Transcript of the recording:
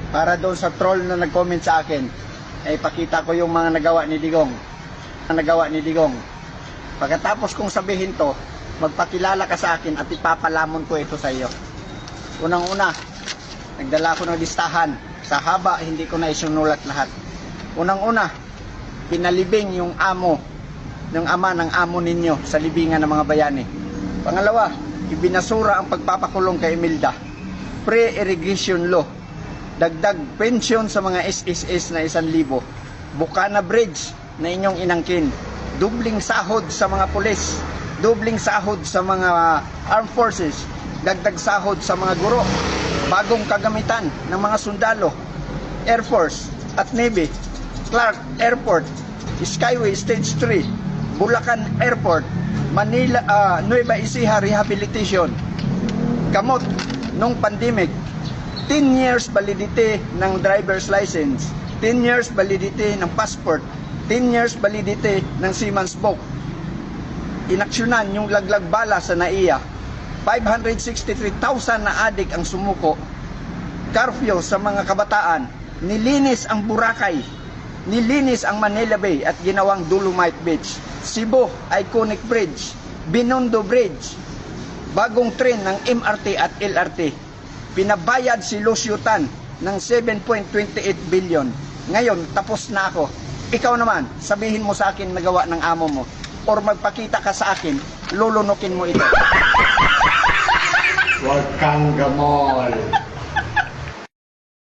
para doon sa troll na nag-comment sa akin, ay pakita ko yung mga nagawa ni Digong. Pagkatapos kong sabihin to, magpakilala ka sa akin at ipapalamon ko ito sa iyo. Unang-una, nagdala ko ng listahan. Sa haba, hindi ko na isunulat lahat. Unang-una, pinalibing yung amo, ng ama ng amo ninyo sa libingan ng mga bayani. Pangalawa, ibinasura ang pagpapakulong kay Imelda. Pre-irrigation law. Dagdag pensyon sa mga SSS na 1,000. Bukana Bridge na inyong inangkin. Dubling sahod sa mga pulis. Dubling sahod sa mga armed forces. Dagdag sahod sa mga guro. Bagong kagamitan ng mga sundalo. Air Force at Navy. Clark Airport. Skyway Stage 3. Bulacan Airport. Manila, Nueva Ecija Rehabilitation. Kamot nung pandemic. 10 years validity ng driver's license, 10 years validity ng passport, 10 years validity ng seaman's book. Inaksyonan yung laglag bala sa NAIA. 563,000 na adik ang sumuko. Curfew sa mga kabataan. Nilinis ang Boracay. Nilinis ang Manila Bay at ginawang Dolomite Beach. Cebu Iconic Bridge. Binondo Bridge. Bagong tren ng MRT at LRT. Pinabayad si Lucio Tan ng 7.28 billion. Ngayon, tapos na ako. Ikaw naman, sabihin mo sa akin nagawa ng amo mo. Or magpakita ka sa akin, lulunukin mo ito. Huwag kang gamol.